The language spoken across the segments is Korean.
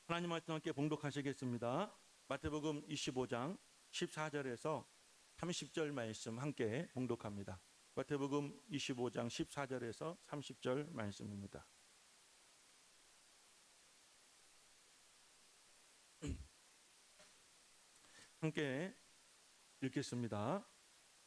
하나님 말씀 함께 봉독하시겠습니다. 마태복음 25장 14절에서 30절 말씀 함께 봉독합니다. 마태복음 25장 14절에서 30절 말씀입니다. 함께 읽겠습니다.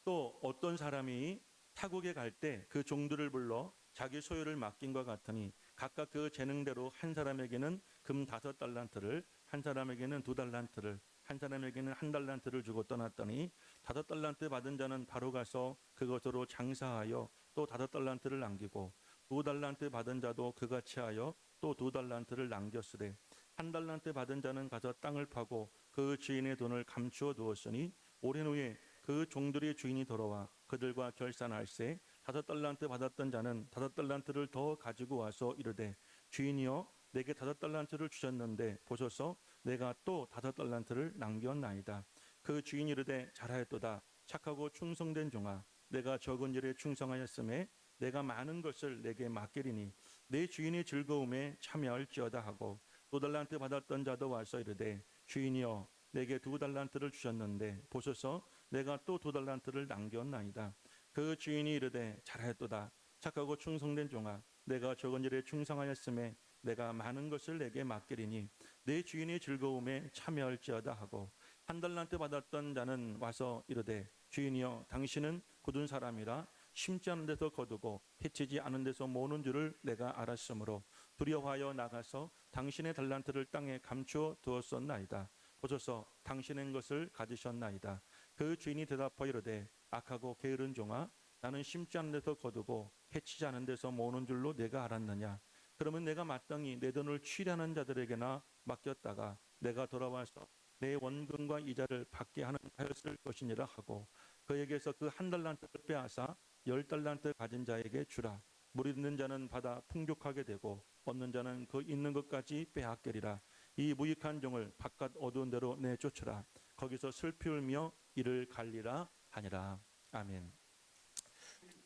또 어떤 사람이 타국에 갈 때 그 종들을 불러 자기 소유를 맡긴과 같으니 각각 그 재능대로 한 사람에게는 금 5달란트를, 한 사람에게는 2달란트를, 한 사람에게는 1달란트를 주고 떠났더니 5달란트 받은 자는 바로 가서 그것으로 장사하여 또 5달란트를 남기고 2달란트 받은 자도 그같이 하여 또 2달란트를 남겼으되 1달란트 받은 자는 가서 땅을 파고 그 주인의 돈을 감추어 두었으니 오랜 후에 그 종들의 주인이 돌아와 그들과 결산할세 5달란트 받았던 자는 5달란트를 더 가지고 와서 이르되 주인이여 내게 5달란트를 주셨는데 보소서 내가 또 5달란트를 남겼나이다. 그 주인이 이르되 잘하였도다. 착하고 충성된 종아 내가 적은 일에 충성하였음에 내가 많은 것을 내게 맡기리니 내 주인의 즐거움에 참여할지어다 하고 2달란트 받았던 자도 와서 이르되 주인이여 내게 2달란트를 주셨는데 보소서 내가 또 2달란트를 남겼나이다. 그 주인이 이르되 잘하였도다. 착하고 충성된 종아 내가 적은 일에 충성하였음에 내가 많은 것을 내게 맡기리니 내 주인의 즐거움에 참여할지어다 하고 1달란트 받았던 자는 와서 이르되 주인이여 당신은 굳은 사람이라 심지 않은 데서 거두고 해치지 않은 데서 모으는 줄을 내가 알았으므로 두려워하여 나가서 당신의 달란트를 땅에 감추어 두었었나이다. 보소서 당신의 것을 가지셨나이다. 그 주인이 대답하여 이르되 악하고 게으른 종아 나는 심지 않은 데서 거두고 해치지 않은 데서 모으는 줄로 내가 알았느냐. 그러면 내가 마땅히 내 돈을 취하는 자들에게나 맡겼다가 내가 돌아와서 내 원금과 이자를 받게 하였을 것이니라 하고 그에게서 그 1달란트를 빼앗아 10달란트 가진 자에게 주라. 물 있는 자는 받아 풍족하게 되고 없는 자는 그 있는 것까지 빼앗기리라. 이 무익한 종을 바깥 어두운 데로 내쫓으라. 거기서 슬피 울며 이를 갈리라 하니라. 아멘.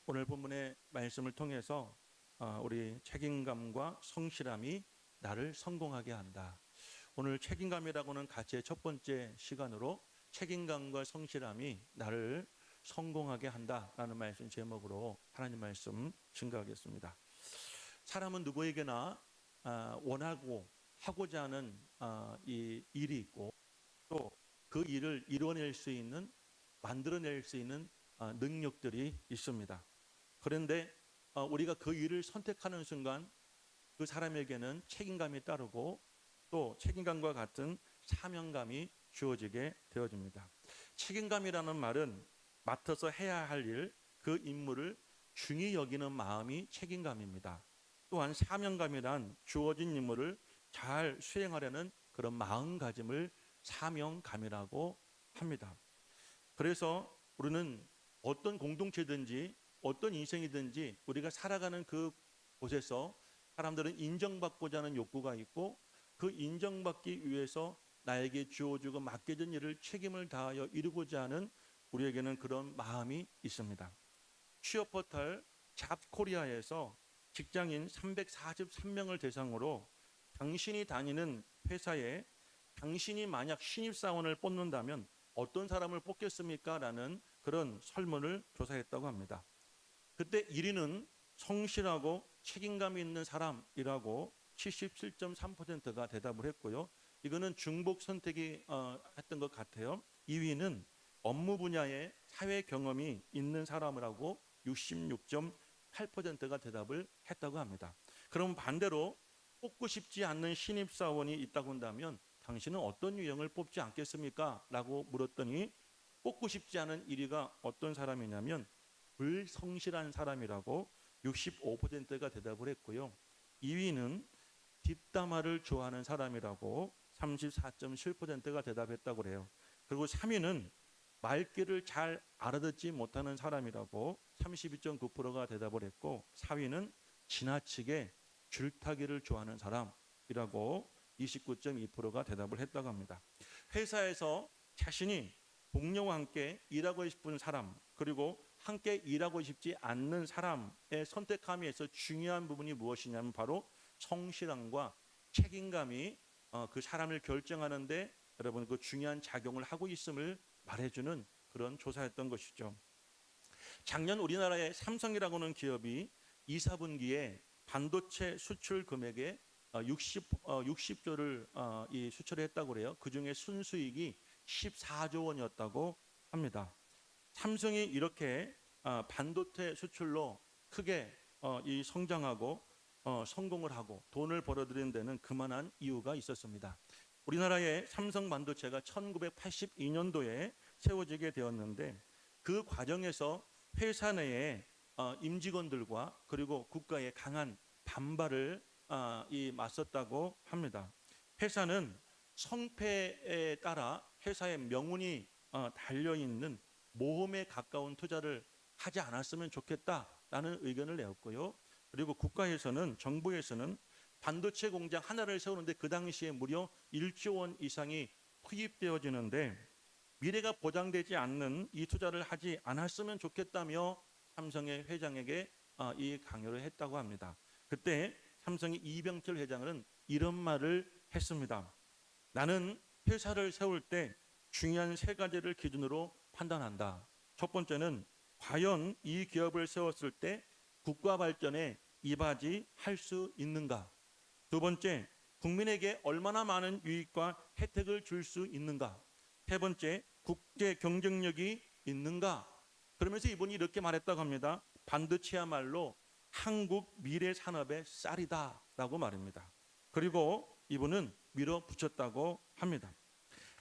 오늘 본문의 말씀을 통해서 우리 책임감과 성실함이 나를 성공하게 한다. 오늘 책임감이라고는 같이 첫 번째 시간으로 책임감과 성실함이 나를 성공하게 한다라는 말씀 제목으로 하나님 말씀 증거하겠습니다. 사람은 누구에게나 원하고 하고자 하는 이 일이 있고 또 그 일을 이뤄낼 수 있는 만들어낼 수 있는 능력들이 있습니다. 그런데 우리가 그 일을 선택하는 순간 그 사람에게는 책임감이 따르고 또 책임감과 같은 사명감이 주어지게 되어집니다. 책임감이라는 말은 맡아서 해야 할 일, 그 임무를 중히 여기는 마음이 책임감입니다. 또한 사명감이란 주어진 임무를 잘 수행하려는 그런 마음가짐을 사명감이라고 합니다. 그래서 우리는 어떤 공동체든지 어떤 인생이든지 우리가 살아가는 그 곳에서 사람들은 인정받고자 하는 욕구가 있고 그 인정받기 위해서 나에게 주어지고 맡겨진 일을 책임을 다하여 이루고자 하는 우리에게는 그런 마음이 있습니다. 취업 포털 잡코리아에서 직장인 343명을 대상으로 당신이 다니는 회사에 당신이 만약 신입사원을 뽑는다면 어떤 사람을 뽑겠습니까? 라는 그런 설문을 조사했다고 합니다. 그때 1위는 성실하고 책임감이 있는 사람이라고 77.3%가 대답을 했고요. 이거는 중복 선택이 했던 것 같아요. 2위는 업무 분야에 사회 경험이 있는 사람이라고 66.8%가 대답을 했다고 합니다. 그럼 반대로 뽑고 싶지 않는 신입사원이 있다고 한다면 당신은 어떤 유형을 뽑지 않겠습니까? 라고 물었더니 뽑고 싶지 않은 1위가 어떤 사람이냐면 불성실한 사람이라고 65%가 대답을 했고요. 2위는 뒷담화를 좋아하는 사람이라고 34.7%가 대답했다고 그래요. 그리고 3위는 말귀를 잘 알아듣지 못하는 사람이라고 32.9%가 대답을 했고 4위는 지나치게 줄타기를 좋아하는 사람이라고 29.2%가 대답을 했다고 합니다. 회사에서 자신이 동료와 함께 일하고 싶은 사람 그리고 함께 일하고 싶지 않는 사람의 선택함에서 중요한 부분이 무엇이냐면 바로 성실함과 책임감이 그 사람을 결정하는데 여러분 그 중요한 작용을 하고 있음을 말해주는 그런 조사였던 것이죠. 작년 우리나라의 삼성이라고는 기업이 2, 4분기에 반도체 수출 금액의 60조를 이 수출을 했다고 그래요. 그중에 순수익이 14조 원이었다고 합니다. 삼성이 이렇게 반도체 수출로 크게 이 성장하고 성공을 하고 돈을 벌어들이는 데는 그만한 이유가 있었습니다. 우리나라의 삼성 반도체가 1982년도에 세워지게 되었는데 그 과정에서 회사 내에 임직원들과 그리고 국가의 강한 반발을 맞섰다고 합니다. 회사는 성패에 따라 회사의 명운이 달려있는 모험에 가까운 투자를 하지 않았으면 좋겠다라는 의견을 내었고요. 그리고 국가에서는 정부에서는 반도체 공장 하나를 세우는데 그 당시에 무려 1조 원 이상이 투입되어지는데 미래가 보장되지 않는 이 투자를 하지 않았으면 좋겠다며 삼성의 회장에게 이 강요를 했다고 합니다. 그때 삼성의 이병철 회장은 이런 말을 했습니다. 나는 회사를 세울 때 중요한 세 가지를 기준으로 판단한다. 첫 번째는 과연 이 기업을 세웠을 때 국가 발전에 이바지할 수 있는가? 두 번째, 국민에게 얼마나 많은 유익과 혜택을 줄 수 있는가? 세 번째, 국제 경쟁력이 있는가? 그러면서 이분이 이렇게 말했다고 합니다. 반도체야말로 한국 미래 산업의 쌀이다라고 말입니다. 그리고 이분은 밀어붙였다고 합니다.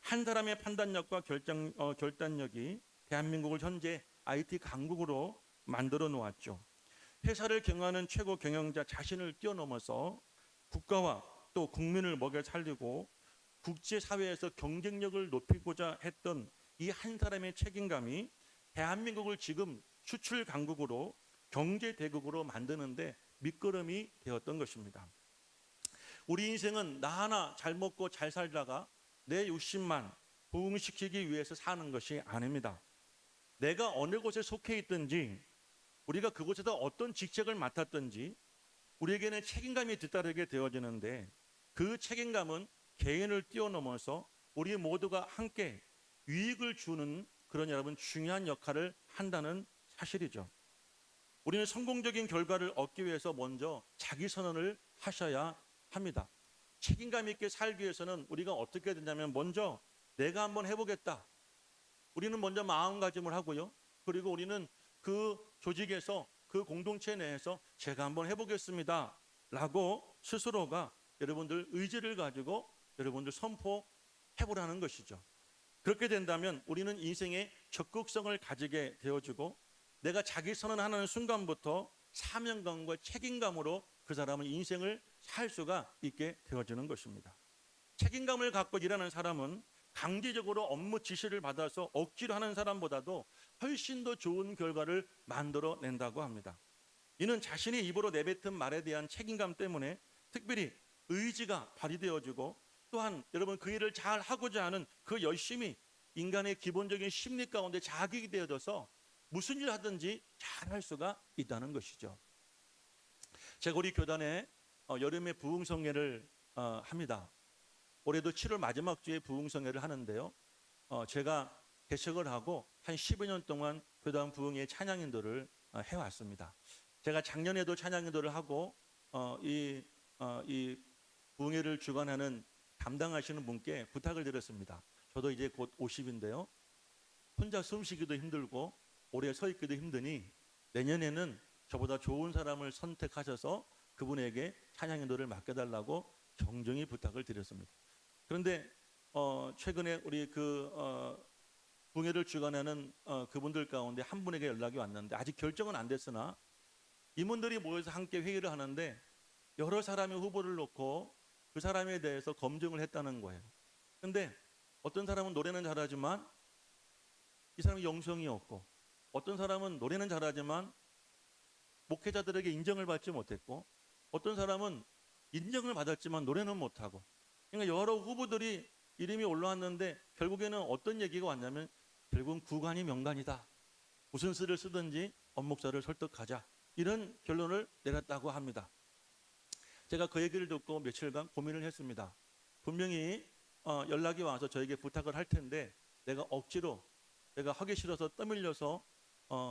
한 사람의 판단력과 결단력이 대한민국을 현재 IT 강국으로 만들어 놓았죠. 회사를 경영하는 최고 경영자 자신을 뛰어넘어서 국가와 또 국민을 먹여 살리고 국제사회에서 경쟁력을 높이고자 했던 이 한 사람의 책임감이 대한민국을 지금 수출 강국으로 경제 대국으로 만드는데 밑거름이 되었던 것입니다. 우리 인생은 나 하나 잘 먹고 잘 살다가 내 욕심만 부응시키기 위해서 사는 것이 아닙니다. 내가 어느 곳에 속해 있든지 우리가 그곳에서 어떤 직책을 맡았든지 우리에게는 책임감이 뒤따르게 되어지는데 그 책임감은 개인을 뛰어넘어서 우리 모두가 함께 유익을 주는 그런 여러분 중요한 역할을 한다는 사실이죠. 우리는 성공적인 결과를 얻기 위해서 먼저 자기 선언을 하셔야 합니다. 책임감 있게 살기 위해서는 우리가 어떻게 되냐면 먼저 내가 한번 해보겠다. 우리는 먼저 마음가짐을 하고요. 그리고 우리는 그 조직에서 그 공동체 내에서 제가 한번 해보겠습니다 라고 스스로가 여러분들 의지를 가지고 여러분들 선포해보라는 것이죠. 그렇게 된다면 우리는 인생의 적극성을 가지게 되어주고 내가 자기 선언하는 순간부터 사명감과 책임감으로 그 사람은 인생을 살 수가 있게 되어지는 것입니다. 책임감을 갖고 일하는 사람은 강제적으로 업무 지시를 받아서 억지로 하는 사람보다도 훨씬 더 좋은 결과를 만들어낸다고 합니다. 이는 자신이 입으로 내뱉은 말에 대한 책임감 때문에 특별히 의지가 발휘되어지고 또한 여러분 그 일을 잘 하고자 하는 그 열심이 인간의 기본적인 심리 가운데 자극이 되어져서 무슨 일을 하든지 잘할 수가 있다는 것이죠. 제가 우리 교단에 여름에 부흥성회를 합니다. 올해도 7월 마지막 주에 부흥성회를 하는데요. 제가 개척을 하고 한 10여 년 동안 교단 부흥의 찬양인도를 해왔습니다. 제가 작년에도 찬양인도를 하고 이 부흥회를 주관하는 담당하시는 분께 부탁을 드렸습니다. 저도 이제 곧 50인데요. 혼자 숨쉬기도 힘들고 오래 서 있기도 힘드니 내년에는 저보다 좋은 사람을 선택하셔서 그분에게 찬양인도를 맡겨달라고 정중히 부탁을 드렸습니다. 그런데 최근에 우리 부흥회를 주관하는 그분들 가운데 한 분에게 연락이 왔는데 아직 결정은 안 됐으나 임원들이 모여서 함께 회의를 하는데 여러 사람의 후보를 놓고 그 사람에 대해서 검증을 했다는 거예요. 그런데 어떤 사람은 노래는 잘하지만 이 사람이 영성이 없고 어떤 사람은 노래는 잘하지만 목회자들에게 인정을 받지 못했고 어떤 사람은 인정을 받았지만 노래는 못하고 그러니까 여러 후보들이 이름이 올라왔는데 결국에는 어떤 얘기가 왔냐면 결국은 구간이 명간이다. 무슨 수를 쓰든지 엄목사를 설득하자. 이런 결론을 내렸다고 합니다. 제가 그 얘기를 듣고 며칠간 고민을 했습니다. 분명히 연락이 와서 저에게 부탁을 할 텐데 내가 억지로 내가 하기 싫어서 떠밀려서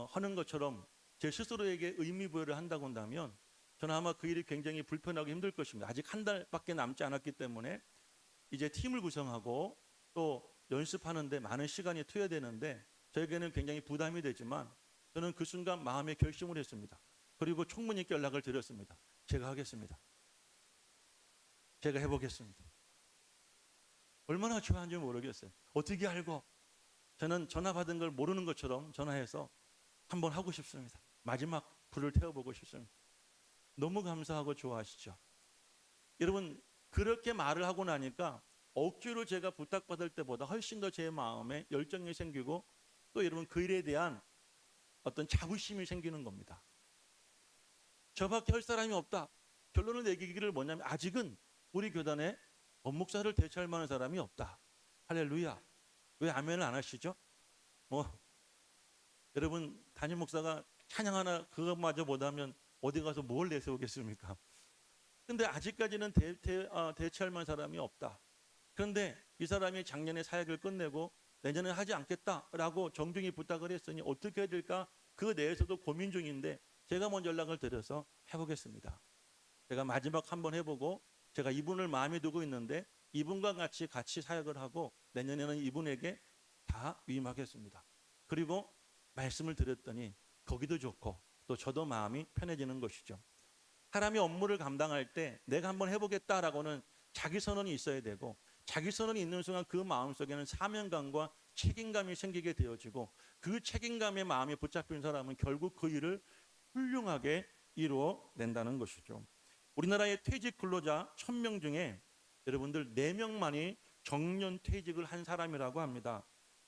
하는 것처럼 제 스스로에게 의미부여를 한다고 한다면 저는 아마 그 일이 굉장히 불편하고 힘들 것입니다. 아직 한 달밖에 남지 않았기 때문에 이제 팀을 구성하고 또 연습하는데 많은 시간이 투여되는데 저에게는 굉장히 부담이 되지만 저는 그 순간 마음의 결심을 했습니다. 그리고 총무님께 연락을 드렸습니다. 제가 하겠습니다. 제가 해보겠습니다. 얼마나 좋아하는지 모르겠어요. 어떻게 알고? 저는 전화 받은 걸 모르는 것처럼 전화해서 한번 하고 싶습니다. 마지막 불을 태워보고 싶습니다. 너무 감사하고 좋아하시죠? 여러분, 그렇게 말을 하고 나니까 억지로 제가 부탁받을 때보다 훨씬 더 제 마음에 열정이 생기고 또 여러분 그 일에 대한 어떤 자부심이 생기는 겁니다. 저밖에 할 사람이 없다. 결론을 내기를 뭐냐면 아직은 우리 교단에 법목사를 대체할 만한 사람이 없다. 할렐루야. 왜 아멘을 안 하시죠? 여러분 담임 목사가 찬양 하나 그것마저 못하면 어디 가서 뭘 내세우겠습니까? 근데 아직까지는 대체할 만한 사람이 없다. 그런데 이 사람이 작년에 사역을 끝내고 내년에 하지 않겠다라고 정중히 부탁을 했으니 어떻게 해야 될까? 그 내에서도 고민 중인데 제가 먼저 연락을 드려서 해보겠습니다. 제가 마지막 한번 해보고 제가 이분을 마음에 두고 있는데 이분과 같이 사역을 하고 내년에는 이분에게 다 위임하겠습니다. 그리고 말씀을 드렸더니 거기도 좋고 또 저도 마음이 편해지는 것이죠. 사람이 업무를 감당할 때 내가 한번 해보겠다라고는 자기 선언이 있어야 되고 자기 선언이 있는 순간 그 마음속에는 사명감과 책임감이 생기게 되어지고 그 책임감의 마음이 붙잡힌 사람은 결국 그 일을 훌륭하게 이루어낸다는 것이죠. 우리나라의 퇴직 근로자 1000명 중에 여러분들 4명만이 정년 퇴직을 한 사람이라고 합니다.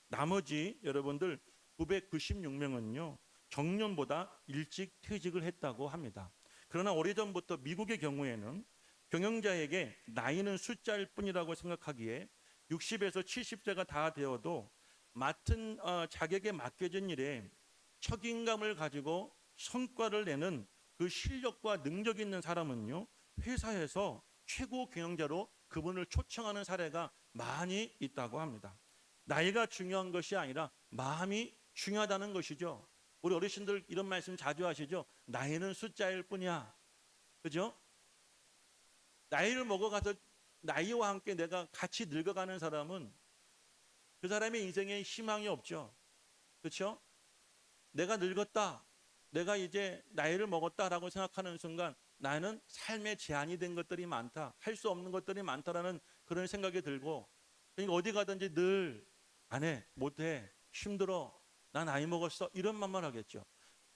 나머지 여러분들 996명은요 정년보다 일찍 퇴직을 했다고 합니다. 그러나 오래전부터 미국의 경우에는 경영자에게 나이는 숫자일 뿐이라고 생각하기에 60에서 70세가 다 되어도 맡은 자격에 맡겨진 일에 책임감을 가지고 성과를 내는 그 실력과 능력이 있는 사람은요 회사에서 최고 경영자로 그분을 초청하는 사례가 많이 있다고 합니다. 나이가 중요한 것이 아니라 마음이 중요하다는 것이죠. 우리 어르신들 이런 말씀 자주 하시죠. 나이는 숫자일 뿐이야. 그죠? 나이를 먹어가서 나이와 함께 내가 같이 늙어가는 사람은 그 사람의 인생에 희망이 없죠. 그렇죠? 내가 늙었다. 내가 이제 나이를 먹었다라고 생각하는 순간 나는 삶에 제한이 된 것들이 많다. 할 수 없는 것들이 많다라는 그런 생각이 들고 그러니까 어디 가든지 늘 안 해, 못해, 힘들어, 나 나이 먹었어 이런 말만 하겠죠.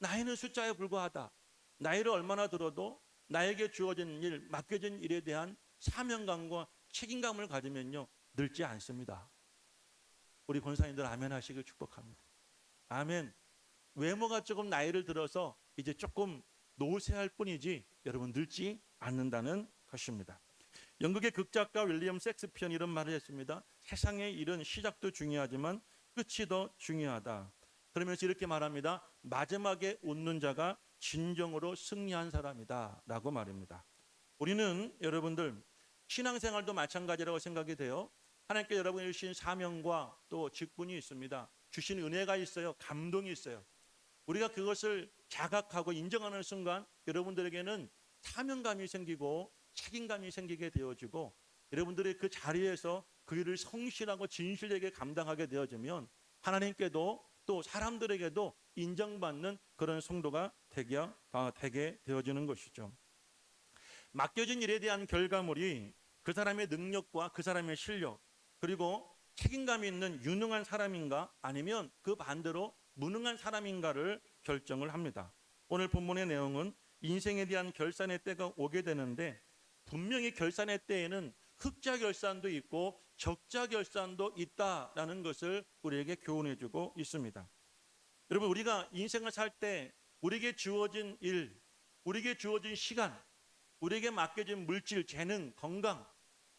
나이는 숫자에 불과하다. 나이를 얼마나 들어도 나에게 주어진 일, 맡겨진 일에 대한 사명감과 책임감을 가지면요 늙지 않습니다. 우리 권사님들 아멘 하시길 축복합니다. 아멘. 외모가 조금 나이를 들어서 이제 조금 노쇠할 뿐이지 여러분 늙지 않는다는 것입니다. 영국의 극작가 윌리엄 섹스피어는 이런 말을 했습니다. 세상의 일은 시작도 중요하지만 끝이 더 중요하다. 그러면서 이렇게 말합니다. 마지막에 웃는 자가 진정으로 승리한 사람이다 라고 말입니다. 우리는 여러분들 신앙생활도 마찬가지라고 생각이 돼요. 하나님께 여러분이 주신 사명과 또 직분이 있습니다. 주신 은혜가 있어요. 감동이 있어요. 우리가 그것을 자각하고 인정하는 순간 여러분들에게는 사명감이 생기고 책임감이 생기게 되어지고 여러분들이 그 자리에서 그 일을 성실하고 진실되게 감당하게 되어지면 하나님께도 또 사람들에게도 인정받는 그런 성도가 되게 되어지는 것이죠. 맡겨진 일에 대한 결과물이 그 사람의 능력과 그 사람의 실력 그리고 책임감이 있는 유능한 사람인가 아니면 그 반대로 무능한 사람인가를 결정을 합니다. 오늘 본문의 내용은 인생에 대한 결산의 때가 오게 되는데 분명히 결산의 때에는 흑자 결산도 있고 적자 결산도 있다라는 것을 우리에게 교훈해주고 있습니다. 여러분 우리가 인생을 살 때 우리에게 주어진 일, 우리에게 주어진 시간, 우리에게 맡겨진 물질, 재능, 건강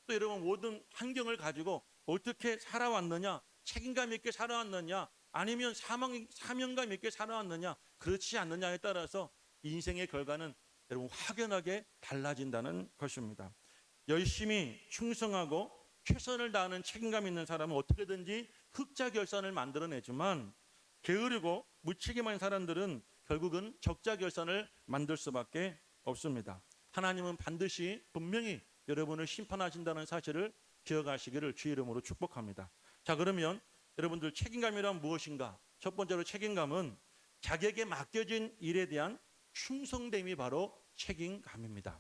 또 여러분 모든 환경을 가지고 어떻게 살아왔느냐, 책임감 있게 살아왔느냐 아니면 사명감 있게 살아왔느냐 그렇지 않느냐에 따라서 인생의 결과는 여러분 확연하게 달라진다는 것입니다. 열심히 충성하고 최선을 다하는 책임감 있는 사람은 어떻게든지 흑자 결산을 만들어내지만 게으르고 무책임한 사람들은 결국은 적자 결산을 만들 수밖에 없습니다. 하나님은 반드시 분명히 여러분을 심판하신다는 사실을 기억하시기를 주의 이름으로 축복합니다. 자, 그러면 여러분들 책임감이란 무엇인가? 첫 번째로 책임감은 자기에게 맡겨진 일에 대한 충성됨이 바로 책임감입니다.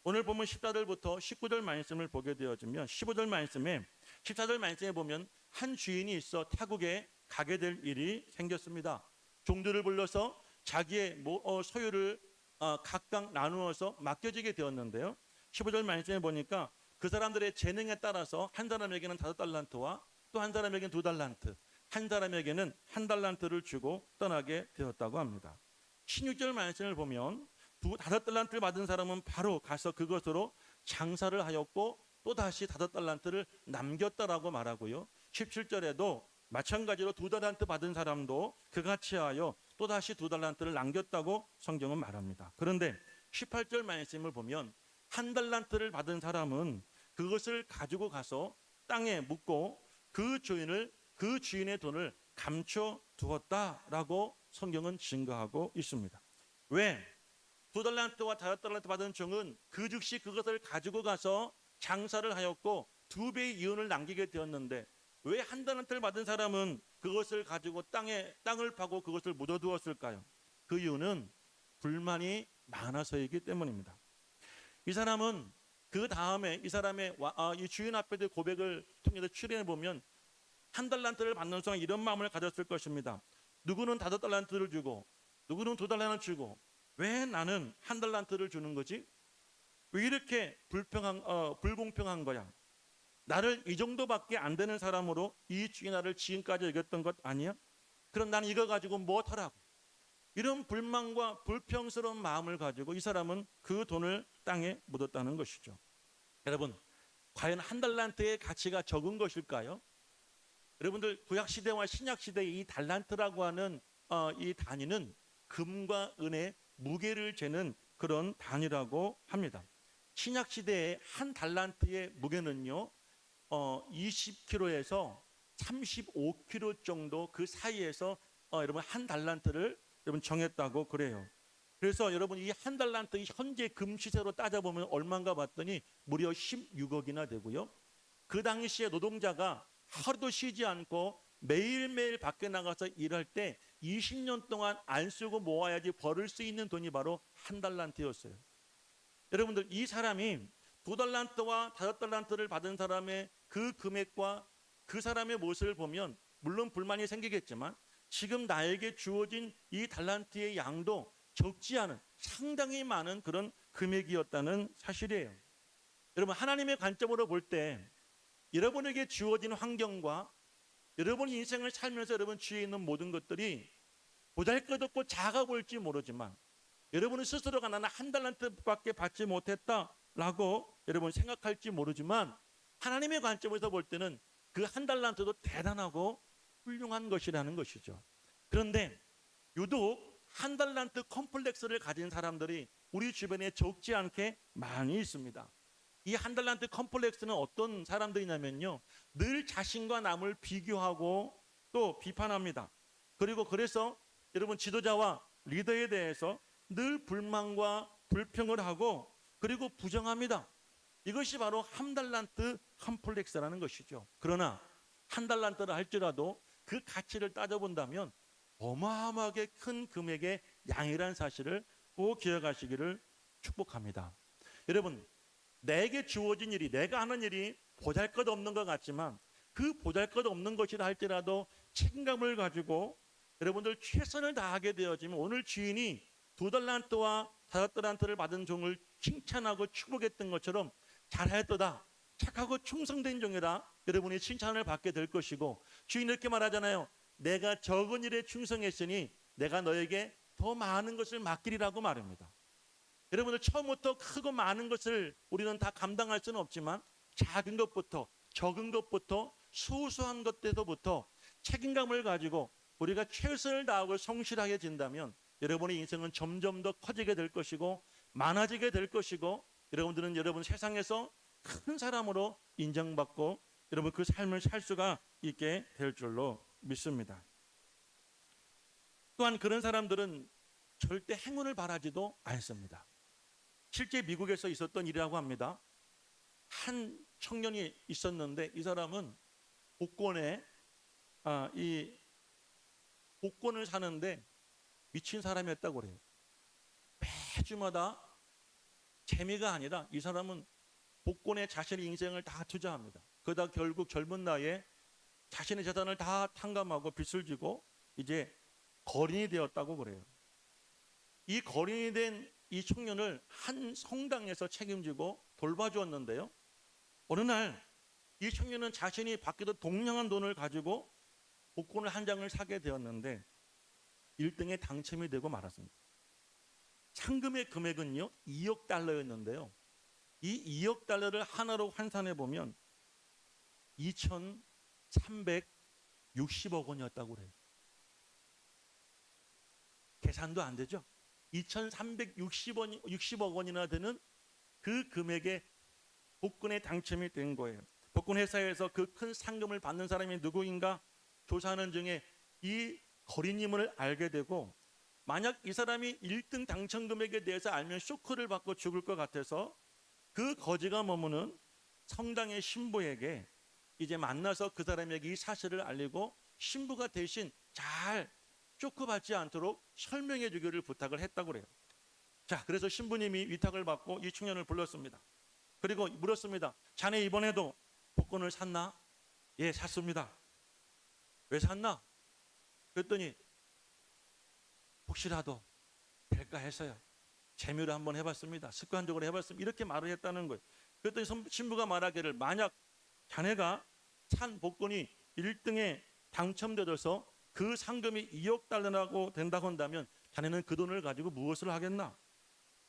오늘 보면 14절부터 19절 말씀을 보게 되어지면 15절 말씀에 14절 말씀에 보면 한 주인이 있어 타국에 가게 될 일이 생겼습니다. 종들을 불러서 자기의 소유를 각각 나누어서 맡겨지게 되었는데요. 15절 말씀에 보니까 그 사람들의 재능에 따라서 한 사람에게는 5달란트와 또 한 사람에게는 2달란트, 한 사람에게는 1달란트를 주고 떠나게 되었다고 합니다. 16절 말씀을 보면 5달란트를 받은 사람은 바로 가서 그것으로 장사를 하였고 또 다시 5달란트를 남겼다라고 말하고요. 17절에도 마찬가지로 2달란트 받은 사람도 그같이 하여 또 다시 2달란트를 남겼다고 성경은 말합니다. 그런데 18절 말씀을 보면 1달란트를 받은 사람은 그것을 가지고 가서 땅에 묻고 그 주인의 돈을 감춰 두었다라고 성경은 증거하고 있습니다. 왜? 2달란트와 5달란트 받은 종은 그 즉시 그것을 가지고 가서 장사를 하였고 2배의 이윤을 남기게 되었는데 왜 1달란트를 받은 사람은 그것을 가지고 땅을 파고 그것을 묻어두었을까요? 그 이유는 불만이 많아서이기 때문입니다. 이 사람은 그 다음에 이 사람의 이 주인 앞에도 고백을 통해서 추리해 보면 1달란트를 받는 순간 이런 마음을 가졌을 것입니다. 누구는 5달란트를 주고 누구는 2달란트를 주고 왜 나는 1달란트를 주는 거지? 왜 이렇게 불공평한 거야? 나를 이 정도밖에 안 되는 사람으로 이 주인이 나를 지금까지 여겼던 것 아니야? 그럼 나는 이거 가지고 뭐 하라고? 이런 불만과 불평스러운 마음을 가지고 이 사람은 그 돈을 땅에 묻었다는 것이죠. 여러분, 과연 1달란트의 가치가 적은 것일까요? 여러분들 구약시대와 신약시대의 이 달란트라고 하는 이 단위는 금과 은의 무게를 재는 그런 단위라고 합니다. 신약시대의 한 달란트의 무게는요 20kg에서 35kg 정도 그 사이에서 여러분 한 달란트를 여러분 정했다고 그래요. 그래서 여러분 이 한 달란트 현재 금 시세로 따져보면 얼마인가 봤더니 무려 16억이나 되고요. 그 당시에 노동자가 하루도 쉬지 않고 매일매일 밖에 나가서 일할 때 20년 동안 안 쓰고 모아야지 벌을 수 있는 돈이 바로 1달란트였어요. 여러분들 이 사람이 2달란트와 5달란트를 받은 사람의 그 금액과 그 사람의 모습을 보면 물론 불만이 생기겠지만 지금 나에게 주어진 이 달란트의 양도 적지 않은 상당히 많은 그런 금액이었다는 사실이에요. 여러분 하나님의 관점으로 볼 때 여러분에게 주어진 환경과 여러분 인생을 살면서 여러분 주위에 있는 모든 것들이 보잘것없고 작아 보일지 모르지만 여러분은 스스로가 나는 1달란트밖에 받지 못했다라고 여러분 생각할지 모르지만 하나님의 관점에서 볼 때는 그 1달란트도 대단하고 훌륭한 것이라는 것이죠. 그런데 유독 1달란트 컴플렉스를 가진 사람들이 우리 주변에 적지 않게 많이 있습니다. 이 1달란트 컴플렉스는 어떤 사람들이냐면요, 늘 자신과 남을 비교하고 또 비판합니다. 그리고 그래서 여러분 지도자와 리더에 대해서 늘 불만과 불평을 하고 그리고 부정합니다. 이것이 바로 1달란트 컴플렉스라는 것이죠. 그러나 1달란트를 할지라도 그 가치를 따져본다면 어마어마하게 큰 금액의 양이라는 사실을 꼭 기억하시기를 축복합니다. 여러분 내게 주어진 일이 내가 하는 일이 보잘것없는 것 같지만 그 보잘것없는 것이라 할지라도 책임감을 가지고 여러분들 최선을 다하게 되어지면 오늘 주인이 2달란트와 5달란트를 받은 종을 칭찬하고 축복했던 것처럼 잘했도다 착하고 충성된 종이라 여러분이 칭찬을 받게 될 것이고 주인이 이렇게 말하잖아요. 내가 적은 일에 충성했으니 내가 너에게 더 많은 것을 맡기리라고 말합니다. 여러분들 처음부터 크고 많은 것을 우리는 다 감당할 수는 없지만 작은 것부터 적은 것부터 소소한 것들부터 책임감을 가지고 우리가 최선을 다하고 성실하게 진다면 여러분의 인생은 점점 더 커지게 될 것이고 많아지게 될 것이고 여러분들은 여러분 세상에서 큰 사람으로 인정받고 여러분 그 삶을 살 수가 있게 될 줄로 믿습니다. 또한 그런 사람들은 절대 행운을 바라지도 않습니다. 실제 미국에서 있었던 일이라고 합니다. 한 청년이 있었는데 이 사람은 이 복권을 사는데 미친 사람이었다고 그래요. 매주마다 재미가 아니라 이 사람은 복권에 자신의 인생을 다 투자합니다. 그러다 결국 젊은 나이에 자신의 재산을 다 탕감하고 빚을 지고 이제 거린이 되었다고 그래요. 이 거린이 된 이 청년을 한 성당에서 책임지고 돌봐주었는데요. 어느 날 이 청년은 자신이 받기도 동량한 돈을 가지고 복권을 한 장을 사게 되었는데 1등에 당첨이 되고 말았습니다. 상금의 금액은요 2억 달러였는데요. 이 2억 달러를 하나로 환산해 보면 2,360억 원이었다고 그래요. 계산도 안 되죠. 2,360억 원이나 되는 그 금액의 복권에 당첨이 된 거예요. 복권 회사에서 그 큰 상금을 받는 사람이 누구인가 조사하는 중에 이 거리님을 알게 되고, 만약 이 사람이 1등 당첨 금액에 대해서 알면 쇼크를 받고 죽을 것 같아서 그 거지가 머무는 성당의 신부에게 이제 만나서 그 사람에게 이 사실을 알리고 신부가 대신 잘 쇼크받지 않도록 설명해 주기를 부탁을 했다고 그래요. 자, 그래서 신부님이 위탁을 받고 이 청년을 불렀습니다. 그리고 물었습니다. 자네 이번에도 복권을 샀나? 예, 샀습니다. 왜 샀나? 그랬더니 혹시라도 될까 해서요. 재미로 한번 해봤습니다. 습관적으로 해봤습니다. 이렇게 말을 했다는 거예요. 그랬더니 신부가 말하기를, 만약 자네가 산 복권이 1등에 당첨되어서 그 상금이 2억 달러라고 된다고 한다면 자네는 그 돈을 가지고 무엇을 하겠나?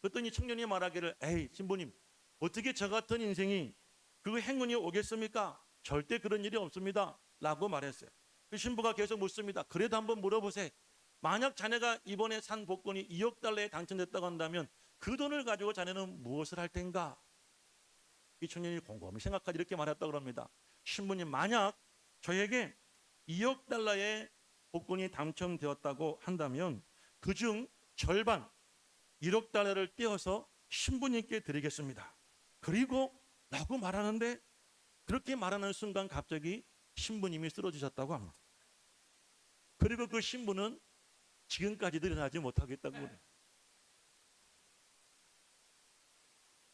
그랬더니 청년이 말하기를, 에이 신부님, 어떻게 저 같은 인생이 그 행운이 오겠습니까? 절대 그런 일이 없습니다 라고 말했어요. 그 신부가 계속 묻습니다. 그래도 한번 물어보세요. 만약 자네가 이번에 산 복권이 2억 달러에 당첨됐다고 한다면 그 돈을 가지고 자네는 무엇을 할 텐가? 이 청년이 곰곰이 생각하지 이렇게 말했다고 합니다. 신부님, 만약 저에게 2억 달러의 복권이 당첨되었다고 한다면 그중 절반 1억 달러를 떼어서 신부님께 드리겠습니다. 그리고 라고 말하는데, 그렇게 말하는 순간 갑자기 신부님이 쓰러지셨다고 합니다. 그리고 그 신부는 지금까지도 일어나지 못하겠다고 그래요.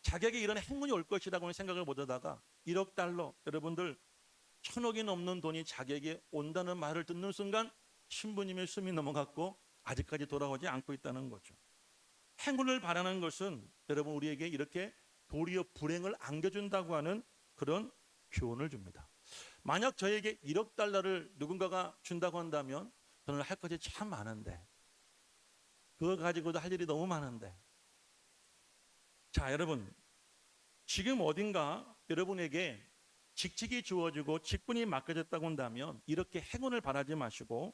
자기에게 이런 행운이 올 것이라고는 생각을 못하다가 1억 달러, 여러분들 1,000억이 넘는 돈이 자기에게 온다는 말을 듣는 순간 신부님의 숨이 넘어갔고 아직까지 돌아오지 않고 있다는 거죠. 행운을 바라는 것은 여러분 우리에게 이렇게 도리어 불행을 안겨준다고 하는 그런 교훈을 줍니다. 만약 저에게 1억 달러를 누군가가 준다고 한다면 저는 할 것이 참 많은데, 그거 가지고도 할 일이 너무 많은데, 자 여러분, 지금 어딘가 여러분에게 직책이 주어지고 직분이 맡겨졌다고 한다면 이렇게 행운을 바라지 마시고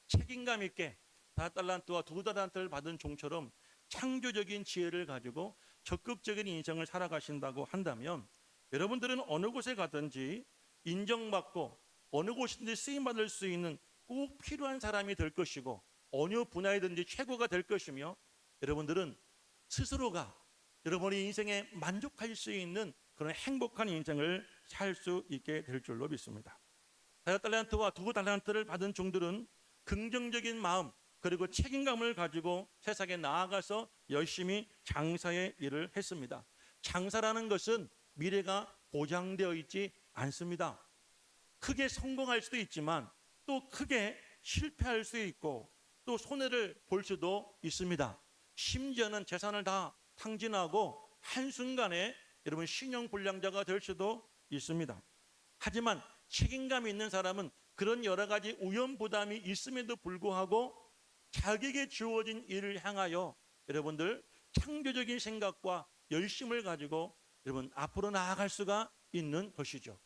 책임감 있게 5달란트와 2달란트를 받은 종처럼 창조적인 지혜를 가지고 적극적인 인생을 살아가신다고 한다면 여러분들은 어느 곳에 가든지 인정받고 어느 곳이든지 쓰임받을 수 있는 꼭 필요한 사람이 될 것이고 어느 분야이든지 최고가 될 것이며, 여러분들은 스스로가 여러분의 인생에 만족할 수 있는 그런 행복한 인생을 살 수 있게 될 줄로 믿습니다. 5달란트와 2달란트를 받은 종들은 긍정적인 마음 그리고 책임감을 가지고 세상에 나아가서 열심히 장사의 일을 했습니다. 장사라는 것은 미래가 보장되어 있지 않습니다. 크게 성공할 수도 있지만 또 크게 실패할 수 있고 또 손해를 볼 수도 있습니다. 심지어는 재산을 다 탕진하고 한순간에 여러분 신용불량자가 될 수도 있습니다. 하지만 책임감이 있는 사람은 그런 여러 가지 우연부담이 있음에도 불구하고 자기에게 주어진 일을 향하여 여러분들 창조적인 생각과 열심을 가지고 여러분 앞으로 나아갈 수가 있는 것이죠.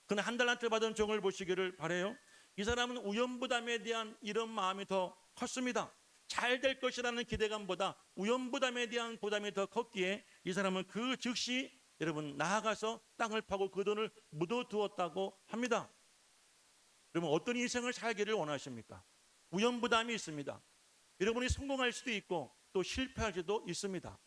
그는 1달란트 받은 종을 보시기를 바라요. 이 사람은 우연부담에 대한 이런 마음이 더 컸습니다. 잘 될 것이라는 기대감보다 우연부담에 대한 부담이 더 컸기에 이 사람은 그 즉시 여러분 나아가서 땅을 파고 그 돈을 묻어두었다고 합니다. 여러분 어떤 인생을 살기를 원하십니까? 우연부담이 있습니다. 여러분이 성공할 수도 있고 또 실패할 수도 있습니다.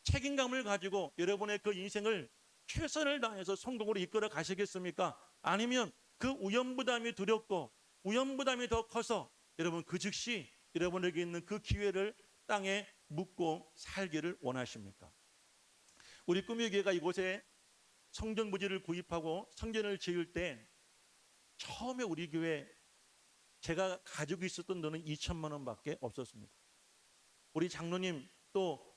책임감을 가지고 여러분의 그 인생을 최선을 다해서 성공으로 이끌어 가시겠습니까? 아니면 그 우연부담이 두렵고 우연부담이 더 커서 여러분 그 즉시 여러분에게 있는 그 기회를 땅에 묻고 살기를 원하십니까? 우리 꿈의 교회가 이곳에 성전 부지를 구입하고 성전을 지을 때 처음에 우리 교회 제가 가지고 있었던 돈은 2천만 원밖에 없었습니다. 우리 장로님 또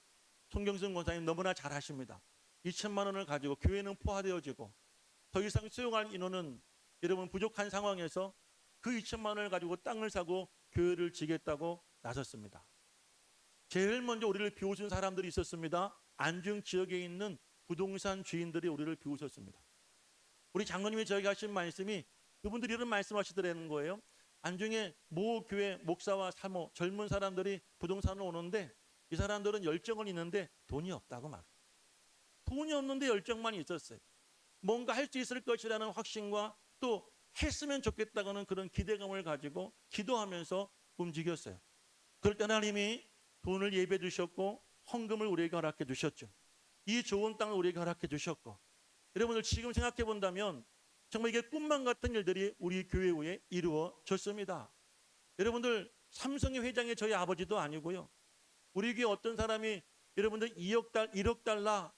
송경승 권사님 너무나 잘 하십니다. 2천만 원을 가지고 교회는 포화되어지고 더 이상 수용할 인원은 여러분 부족한 상황에서 그 2천만 원을 가지고 땅을 사고 교회를 지겠다고 나섰습니다. 제일 먼저 우리를 비웃은 사람들이 있었습니다. 안중 지역에 있는 부동산 주인들이 우리를 비웃었습니다. 우리 장로님이 저에게 하신 말씀이 그분들이 이런 말씀하시더라는 거예요. 안중에 모 교회 목사와 사모 젊은 사람들이 부동산을 오는데 이 사람들은 열정은 있는데 돈이 없다고 말해요. 돈이 없는데 열정만 있었어요. 뭔가 할 수 있을 것이라는 확신과 또 했으면 좋겠다고는 그런 기대감을 가지고 기도하면서 움직였어요. 그럴 때 하나님이 돈을 예배해 주셨고 헌금을 우리에게 허락해 주셨죠. 이 좋은 땅을 우리에게 허락해 주셨고 여러분들 지금 생각해 본다면 정말 이게 꿈만 같은 일들이 우리 교회 후에 이루어졌습니다. 여러분들 삼성의 회장이 저희 아버지도 아니고요. 우리 교회 어떤 사람이 여러분들 1억 달러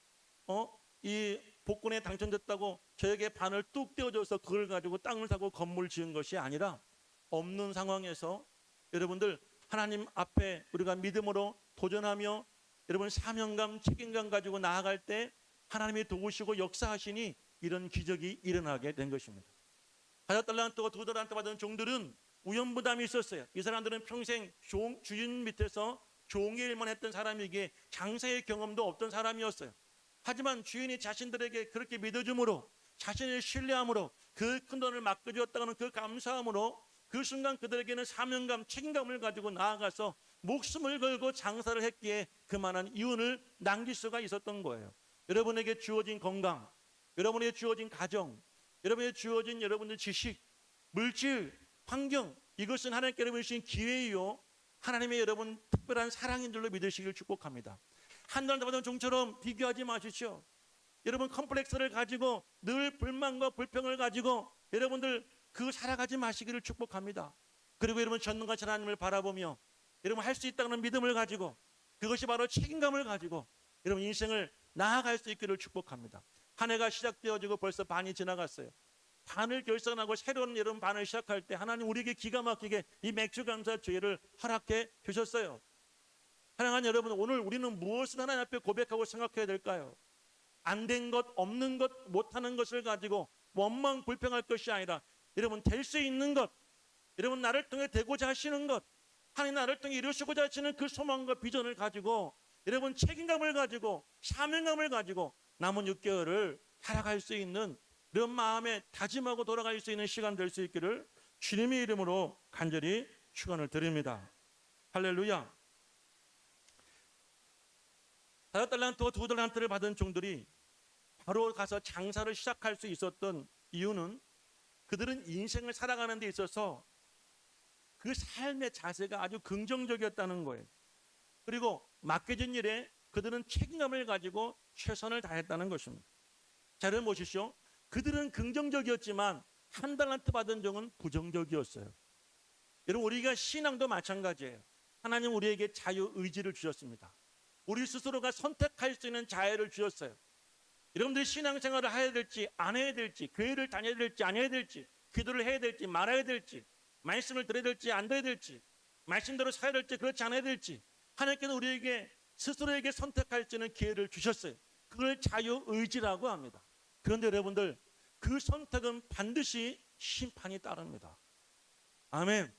이 복권에 당첨됐다고 저에게 반을 뚝 떼어줘서 그걸 가지고 땅을 사고 건물 지은 것이 아니라 없는 상황에서 여러분들 하나님 앞에 우리가 믿음으로 도전하며 여러분 사명감, 책임감 가지고 나아갈 때 하나님이 도우시고 역사하시니 이런 기적이 일어나게 된 것입니다. 5달란트와 2달란트 받은 종들은 우연부담이 있었어요. 이 사람들은 평생 주인 밑에서 종의 일만 했던 사람이기에 장사의 경험도 없던 사람이었어요. 하지만 주인이 자신들에게 그렇게 믿어줌으로 자신을 신뢰함으로 그 큰 돈을 맡겨주었다는 그 감사함으로 그 순간 그들에게는 사명감, 책임감을 가지고 나아가서 목숨을 걸고 장사를 했기에 그만한 이윤을 남길 수가 있었던 거예요. 여러분에게 주어진 건강, 여러분에게 주어진 가정, 여러분에게 주어진 여러분의 지식, 물질, 환경 이것은 하나님께 여러분이 주신 기회이요 하나님의 여러분 특별한 사랑인 줄로 믿으시길 축복합니다. 한달도 받은 종처럼 비교하지 마십시오. 여러분 컴플렉스를 가지고 늘 불만과 불평을 가지고 여러분들 그 살아가지 마시기를 축복합니다. 그리고 여러분 전능하신 하나님을 바라보며 여러분 할 수 있다는 믿음을 가지고 그것이 바로 책임감을 가지고 여러분 인생을 나아갈 수 있기를 축복합니다. 한 해가 시작되어지고 벌써 반이 지나갔어요. 반을 결산하고 새로운 여러분 반을 시작할 때 하나님 우리에게 기가 막히게 이 맥주 감사 주의를 허락해 주셨어요. 사랑하는 여러분, 오늘 우리는 무엇을 하나님 앞에 고백하고 생각해야 될까요? 안 된 것, 없는 것, 못하는 것을 가지고 원망 불평할 것이 아니라 여러분 될 수 있는 것, 여러분 나를 통해 되고자 하시는 것, 하나님 나를 통해 이루시고자 하시는 그 소망과 비전을 가지고 여러분 책임감을 가지고 사명감을 가지고 남은 6개월을 살아갈 수 있는 이런 마음에 다짐하고 돌아갈 수 있는 시간 될 수 있기를 주님의 이름으로 간절히 축원을 드립니다. 할렐루야. 5달란트와 2달란트를 받은 종들이 바로 가서 장사를 시작할 수 있었던 이유는 그들은 인생을 살아가는 데 있어서 그 삶의 자세가 아주 긍정적이었다는 거예요. 그리고 맡겨진 일에 그들은 책임감을 가지고 최선을 다했다는 것입니다. 자, 여러분 보십시오. 그들은 긍정적이었지만 1달란트 받은 종은 부정적이었어요. 여러분 우리가 신앙도 마찬가지예요. 하나님 우리에게 자유의지를 주셨습니다. 우리 스스로가 선택할 수 있는 자유를 주셨어요. 여러분들이 신앙생활을 해야 될지 안 해야 될지, 교회를 다녀야 될지 안 해야 될지, 기도를 해야 될지 말아야 될지, 말씀을 들어야 될지 안 들어야 될지, 말씀대로 살아야 될지 그렇지 않아야 될지 하나님께서 우리에게 스스로에게 선택할 수 있는 기회를 주셨어요. 그걸 자유의지라고 합니다. 그런데 여러분들 그 선택은 반드시 심판이 따릅니다. 아멘.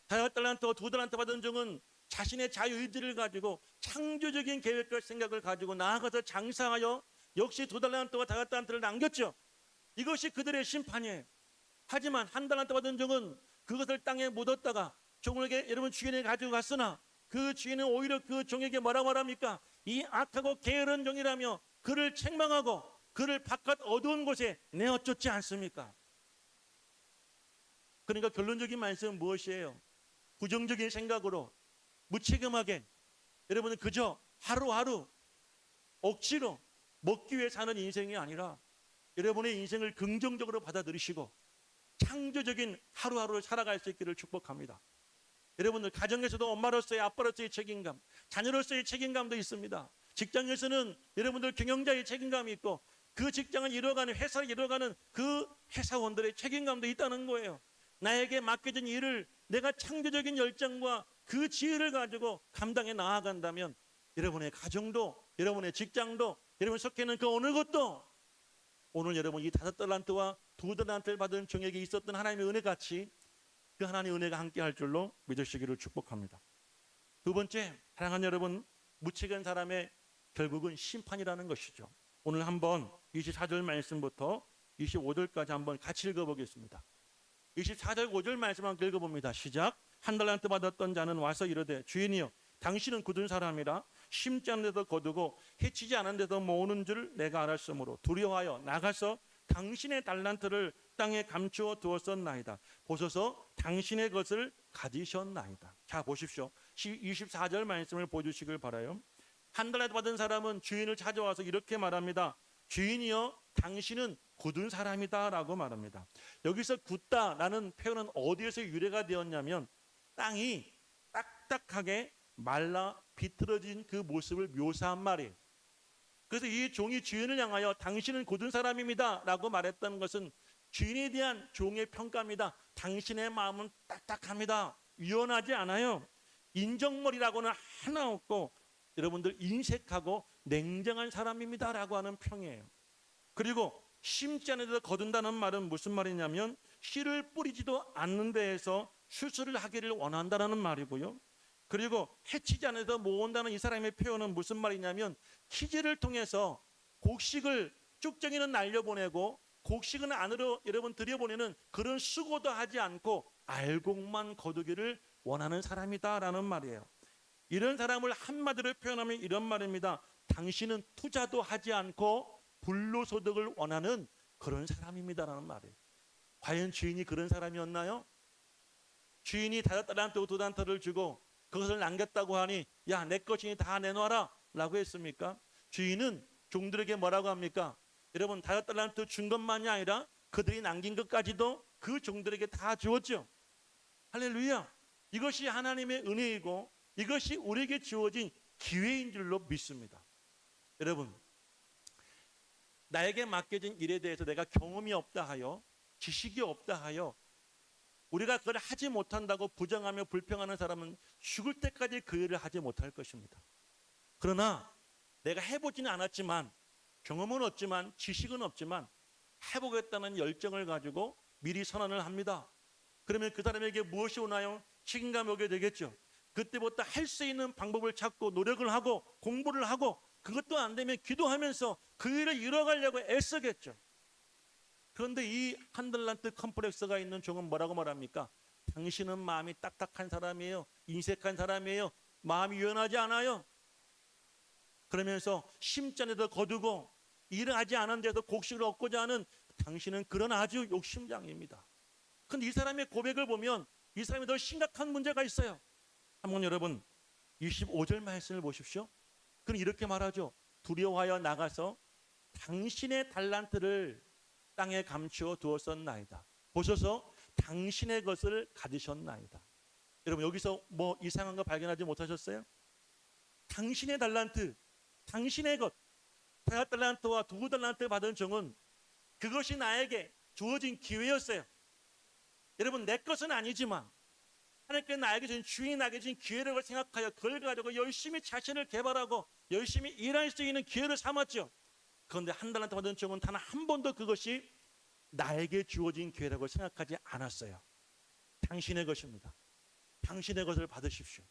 5달란트와 2달란트 받은 종은 자신의 자유의지를 가지고 창조적인 계획과 생각을 가지고 나아가서 장사하여 역시 2달란트와 5달란트를 남겼죠. 이것이 그들의 심판이에요. 하지만 1달란트 받은 종은 그것을 땅에 묻었다가 종에게 여러분 주인에게 가지고 갔으나 그 주인은 오히려 그 종에게 뭐라고 말합니까? 이 악하고 게으른 종이라며 그를 책망하고 그를 바깥 어두운 곳에 내어쫓지 않습니까? 그러니까 결론적인 말씀은 무엇이에요? 부정적인 생각으로 무책임하게 여러분은 그저 하루하루 억지로 먹기 위해 사는 인생이 아니라 여러분의 인생을 긍정적으로 받아들이시고 창조적인 하루하루를 살아갈 수 있기를 축복합니다. 여러분들 가정에서도 엄마로서의 아빠로서의 책임감, 자녀로서의 책임감도 있습니다. 직장에서는 여러분들 경영자의 책임감이 있고 그 직장을 이뤄가는 회사를 이뤄가는 그 회사원들의 책임감도 있다는 거예요. 나에게 맡겨진 일을 내가 창조적인 열정과 그 지혜를 가지고 감당해 나아간다면 여러분의 가정도 여러분의 직장도 여러분 속해 있는 그 어느 것도 오늘 여러분 이 5달란트와 2달란트를 받은 종에게 있었던 하나님의 은혜같이 그 하나님의 은혜가 함께할 줄로 믿으시기를 축복합니다. 두 번째, 사랑하는 여러분, 무책임한 사람의 결국은 심판이라는 것이죠. 오늘 한번 24절 말씀부터 25절까지 한번 같이 읽어보겠습니다. 24절 5절 말씀 한번 읽어봅니다. 시작. 1달란트 받았던 자는 와서 이르되 주인이여 당신은 굳은 사람이라 심지 않은 데서 거두고 해치지 않은 데서 모으는 줄 내가 알았으므로 두려워하여 나가서 당신의 달란트를 땅에 감추어 두었었나이다. 보소서 당신의 것을 가지셨나이다. 자 보십시오. 24절 말씀을 보여주시길 바라요. 1달란트 받은 사람은 주인을 찾아와서 이렇게 말합니다. 주인이여 당신은 굳은 사람이다 라고 말합니다. 여기서 굳다라는 표현은 어디에서 유래가 되었냐면 땅이 딱딱하게 말라 비틀어진 그 모습을 묘사한 말이에요. 그래서 이 종이 주인을 향하여 당신은 굳은 사람입니다 라고 말했던 것은 주인에 대한 종의 평가입니다. 당신의 마음은 딱딱합니다. 유연하지 않아요. 인정머리라고는 하나 없고 여러분들 인색하고 냉정한 사람입니다 라고 하는 평이에요. 그리고 심지 않은 데서 거둔다는 말은 무슨 말이냐면 씨를 뿌리지도 않는 데에서 수술을 하기를 원한다는 말이고요. 그리고 해치지 않은 데서 모은다는 이 사람의 표현은 무슨 말이냐면 키질을 통해서 곡식을 쭉정이는 날려보내고 곡식은 안으로 여러분 들여보내는 그런 수고도 하지 않고 알곡만 거두기를 원하는 사람이다라는 말이에요. 이런 사람을 한마디로 표현하면 이런 말입니다. 당신은 투자도 하지 않고 불로소득을 원하는 그런 사람입니다라는 말이에요. 과연 주인이 그런 사람이었나요? 주인이 5달란트 2달란트를 주고 그것을 남겼다고 하니 야 내 것이니 다 내놔라 라고 했습니까? 주인은 종들에게 뭐라고 합니까? 여러분 5달란트 준 것만이 아니라 그들이 남긴 것까지도 그 종들에게 다 주었죠. 할렐루야. 이것이 하나님의 은혜이고 이것이 우리에게 주어진 기회인 줄로 믿습니다. 여러분 나에게 맡겨진 일에 대해서 내가 경험이 없다 하여 지식이 없다 하여 우리가 그걸 하지 못한다고 부정하며 불평하는 사람은 죽을 때까지 그 일을 하지 못할 것입니다. 그러나 내가 해보지는 않았지만 경험은 없지만 지식은 없지만 해보겠다는 열정을 가지고 미리 선언을 합니다. 그러면 그 사람에게 무엇이 오나요? 책임감이 오게 되겠죠. 그때부터 할 수 있는 방법을 찾고 노력을 하고 공부를 하고 그것도 안 되면 기도하면서 그 일을 이뤄가려고 애쓰겠죠. 그런데 이 1달란트 컴플렉스가 있는 종은 뭐라고 말합니까? 당신은 마음이 딱딱한 사람이에요. 인색한 사람이에요. 마음이 유연하지 않아요. 그러면서 심지 않은 데서 거두고 일을 하지 않은 데서 곡식을 얻고자 하는 당신은 그런 아주 욕심장입니다. 그런데 이 사람의 고백을 보면 이 사람이 더 심각한 문제가 있어요. 한번 여러분 25절 말씀을 보십시오. 그럼 이렇게 말하죠. 두려워하여 나가서 당신의 달란트를 땅에 감추어 두었었나이다. 보셔서 당신의 것을 가지셨나이다. 여러분 여기서 뭐 이상한 거 발견하지 못하셨어요? 당신의 달란트, 당신의 것, 5달란트와 2달란트 받은 종은 그것이 나에게 주어진 기회였어요. 여러분 내 것은 아니지만 하나님께 나에게 주신 주인이 나에게 주신 기회라고 생각하여 그걸 가지고 열심히 자신을 개발하고 열심히 일할 수 있는 기회를 삼았죠. 그런데 1달란트 받은 종은 단 한 번도 그것이 나에게 주어진 기회라고 생각하지 않았어요. 당신의 것입니다. 당신의 것을 받으십시오.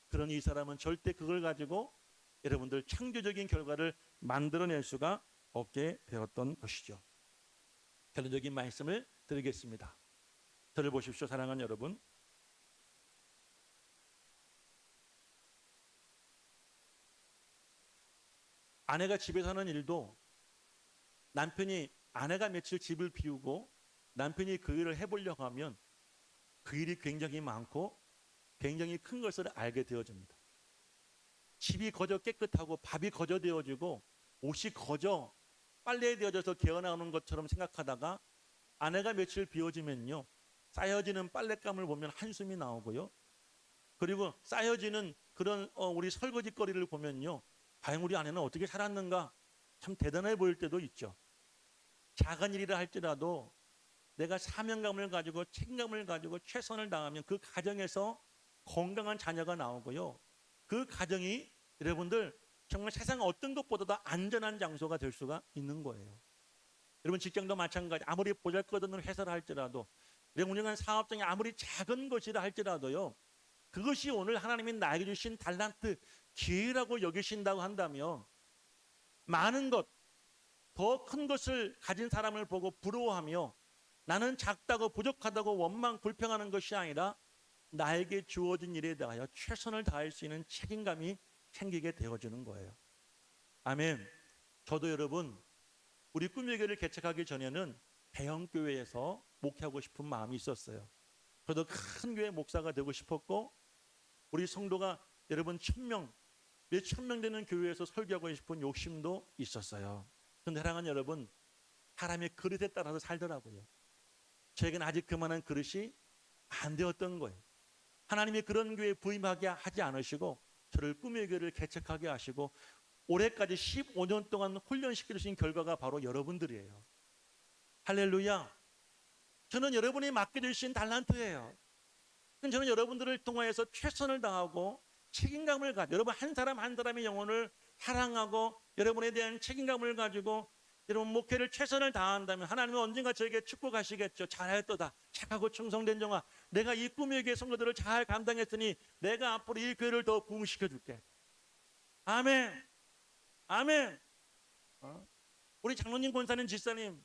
그러니 이 사람은 절대 그걸 가지고 여러분들 창조적인 결과를 만들어낼 수가 없게 되었던 것이죠. 결론적인 말씀을 드리겠습니다. 저를 보십시오, 사랑하는 여러분. 아내가 집에서 하는 일도 남편이 아내가 며칠 집을 비우고 남편이 그 일을 해보려고 하면 그 일이 굉장히 많고 굉장히 큰 것을 알게 되어집니다. 집이 거저 깨끗하고 밥이 거저 되어지고 옷이 거저 빨래되어져서 개어나오는 것처럼 생각하다가 아내가 며칠 비워지면요, 쌓여지는 빨랫감을 보면 한숨이 나오고요, 그리고 쌓여지는 그런 우리 설거지거리를 보면요, 과연 우리 아내는 어떻게 살았는가 참 대단해 보일 때도 있죠. 작은 일이라 할지라도 내가 사명감을 가지고 책임감을 가지고 최선을 다하면 그 가정에서 건강한 자녀가 나오고요, 그 가정이 여러분들 정말 세상 어떤 것보다도 안전한 장소가 될 수가 있는 거예요. 여러분 직장도 마찬가지. 아무리 보잘것없는 회사를 할지라도, 여러분 운영하는 사업장이 아무리 작은 것이라 할지라도요, 그것이 오늘 하나님이 나에게 주신 달란트, 기회라고 여기신다고 한다면 많은 것, 더 큰 것을 가진 사람을 보고 부러워하며 나는 작다고 부족하다고 원망 불평하는 것이 아니라 나에게 주어진 일에 대하여 최선을 다할 수 있는 책임감이 생기게 되어지는 거예요. 아멘. 저도 여러분 우리 꿈의 교회를 개척하기 전에는 대형교회에서 목회하고 싶은 마음이 있었어요. 저도 큰 교회 목사가 되고 싶었고 우리 성도가 여러분 1000명, 몇 1000명 되는 교회에서 설교하고 싶은 욕심도 있었어요. 그런데 사랑하는 여러분, 사람의 그릇에 따라서 살더라고요. 저에게는 아직 그만한 그릇이 안 되었던 거예요. 하나님이 그런 교회에 부임하게 하지 않으시고 저를 꿈의 교회를 개척하게 하시고 올해까지 15년 동안 훈련시키신 결과가 바로 여러분들이에요. 할렐루야. 저는 여러분이 맡겨주신 달란트예요. 저는 여러분들을 통하여서 최선을 다하고 책임감을 가지고 여러분 한 사람 한 사람의 영혼을 사랑하고 여러분에 대한 책임감을 가지고 여러분 목회를 최선을 다한다면 하나님은 언젠가 저에게 축복하시겠죠. 잘하였도다. 착하고 충성된 종아, 내가 이 꿈의 교회 성도들을 잘 감당했으니 내가 앞으로 이 교회를 더 부흥시켜 줄게. 아멘. 아멘. 우리 장로님, 권사님, 집사님,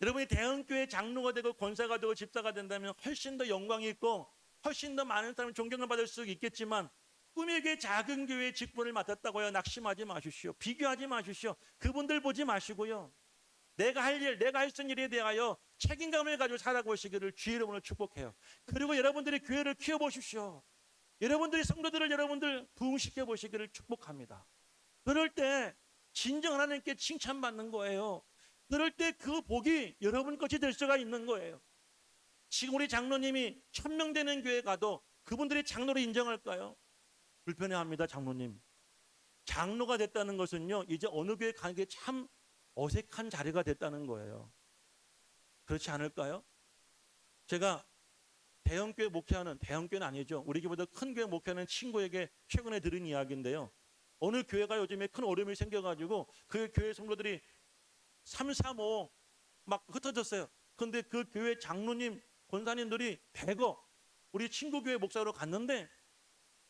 여러분이 대형교회 장로가 되고 권사가 되고 집사가 된다면 훨씬 더 영광이 있고 훨씬 더 많은 사람이 존경을 받을 수 있겠지만 꿈의 교회 작은 교회의 직분을 맡았다고요. 낙심하지 마십시오. 비교하지 마십시오. 그분들 보지 마시고요. 내가 할 일, 내가 할 수 있는 일에 대하여 책임감을 가지고 살아보시기를 주의 이름으로 축복해요. 그리고 여러분들이 교회를 키워보십시오. 여러분들이 성도들을 여러분들 부흥시켜 보시기를 축복합니다. 그럴 때 진정 하나님께 칭찬받는 거예요. 그럴 때 그 복이 여러분 것이 될 수가 있는 거예요. 지금 우리 장로님이 1000명 되는 교회 가도 그분들이 장로를 인정할까요? 불편해합니다. 장로님. 장로가 됐다는 것은요, 이제 어느 교회 가는 게 참 어색한 자리가 됐다는 거예요. 그렇지 않을까요? 제가 대형교회 목회하는, 대형교회는 아니죠, 우리 교회보다 큰 교회 목회하는 친구에게 최근에 들은 이야기인데요, 어느 교회가 요즘에 큰 어려움이 생겨가지고 그 교회 성도들이 3, 4, 5 막 흩어졌어요. 근데 그 교회 장로님, 권사님들이 대거 우리 친구 교회 목사로 갔는데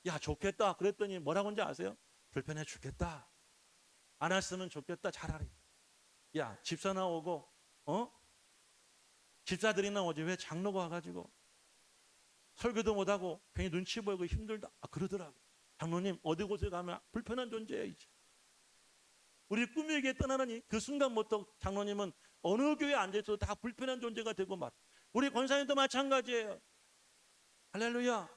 야 좋겠다 그랬더니 뭐라고 하는지 아세요? 불편해 죽겠다. 안 왔으면 좋겠다. 차라리 야 집사나 오고 집사들이나 오지 왜 장로가 와가지고 설교도 못하고 괜히 눈치 보이고 힘들다. 그러더라고. 장로님 어디 곳에 가면 불편한 존재예요. 이제 우리 꿈의 교회 떠나는 그 순간부터 장로님은 어느 교회에 앉아있어도 다 불편한 존재가 되고 말. 우리 권사님도 마찬가지예요. 할렐루야.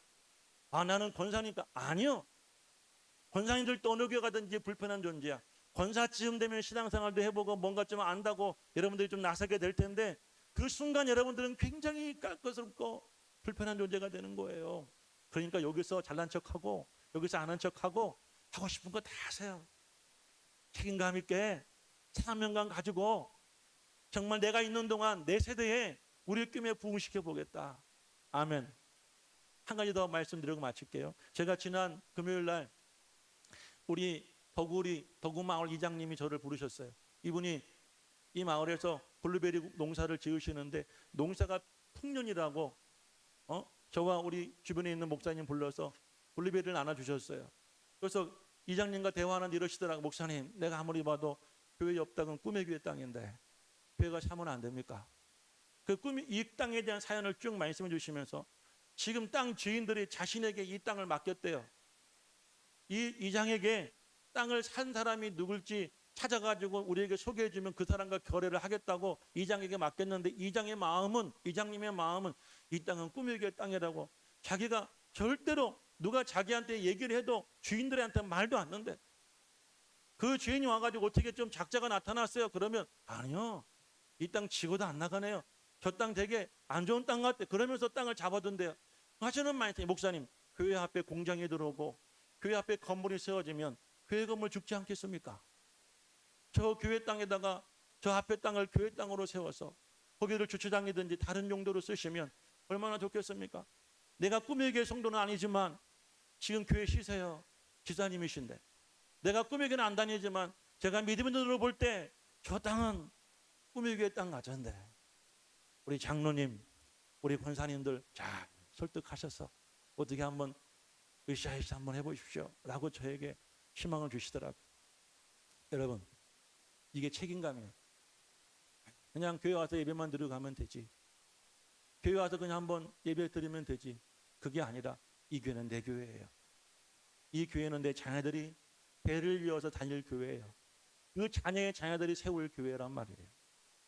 나는 권사니까. 아니요. 권사님들도 어느 교회 가든지 불편한 존재야. 권사쯤 되면 신앙생활도 해보고 뭔가 좀 안다고 여러분들이 좀 나서게 될 텐데 그 순간 여러분들은 굉장히 깔끔스럽고 불편한 존재가 되는 거예요. 그러니까 여기서 잘난 척하고 여기서 아는 척하고 하고 싶은 거 다 하세요. 책임감 있게 사명감 가지고 정말 내가 있는 동안 내 세대에 우리 꿈에 부흥시켜 보겠다. 아멘. 한 가지 더 말씀드리고 마칠게요. 제가 지난 금요일 날 우리 덕우 마을 이장님이 저를 부르셨어요. 이분이 이 마을에서 블루베리 농사를 지으시는데 농사가 풍년이라고 저와 우리 주변에 있는 목사님 불러서 블루베리를 나눠주셨어요. 그래서 이장님과 대화하는데 이러시더라고. 목사님, 내가 아무리 봐도 교회 옆 땅은 꿈의 교회 땅인데 교회가 사면 안 됩니까? 그 꿈이 이 땅에 대한 사연을 쭉 말씀해 주시면서 지금 땅 주인들이 자신에게 이 땅을 맡겼대요. 이 이장에게 땅을 산 사람이 누굴지 찾아가지고 우리에게 소개해주면 그 사람과 거래를 하겠다고 이장에게 맡겼는데 이장님의 마음은 이 땅은 꾸미기의 땅이라고 자기가 절대로 누가 자기한테 얘기를 해도 주인들한테 말도 않는데 그 주인이 와가지고 어떻게 좀 작자가 나타났어요. 그러면 아니요. 이 땅 지고도 안 나가네요. 저 땅 되게 안 좋은 땅 같대. 그러면서 땅을 잡아둔대요. 하시는 말씀이 목사님 교회 앞에 공장이 들어오고 교회 앞에 건물이 세워지면 교회 건물 죽지 않겠습니까? 저 교회 땅에다가 저 앞에 땅을 교회 땅으로 세워서 거기를 주차장이든지 다른 용도로 쓰시면 얼마나 좋겠습니까? 내가 꿈의 교회 성도는 아니지만 지금 교회 시세요. 지사님이신데 내가 꿈의 교회는 안 다니지만 제가 믿음의 눈으로 볼 때 저 땅은 꿈의 교회 땅 같은데 우리 장로님 우리 권사님들 잘 설득하셔서 어떻게 한번 으쌰으쌰 한번 해보십시오 라고 저에게 희망을 주시더라고요. 여러분 이게 책임감이에요. 그냥 교회 와서 예배만 드리고 가면 되지. 교회 와서 그냥 한번 예배 드리면 되지. 그게 아니라 이 교회는 내 교회예요. 이 교회는 내 자녀들이 배를 이어서 다닐 교회예요. 그 자녀의 자녀들이 세울 교회란 말이에요.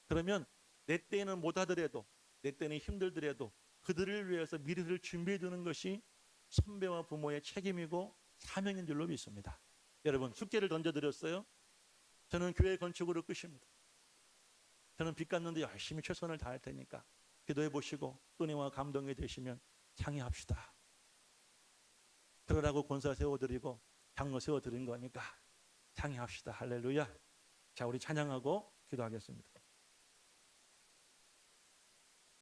그러면 내 때에는 못하더라도 내 때는 힘들더라도 그들을 위해서 미래를 준비해 두는 것이 선배와 부모의 책임이고 사명인 줄로 믿습니다. 여러분 숙제를 던져드렸어요. 저는 교회 건축으로 끝입니다. 저는 빚 갚는데 열심히 최선을 다할 테니까 기도해 보시고 은혜와 감동이 되시면 창의합시다. 그러라고 권사 세워드리고 장로 세워드린 거니까 창의합시다. 할렐루야. 자 우리 찬양하고 기도하겠습니다.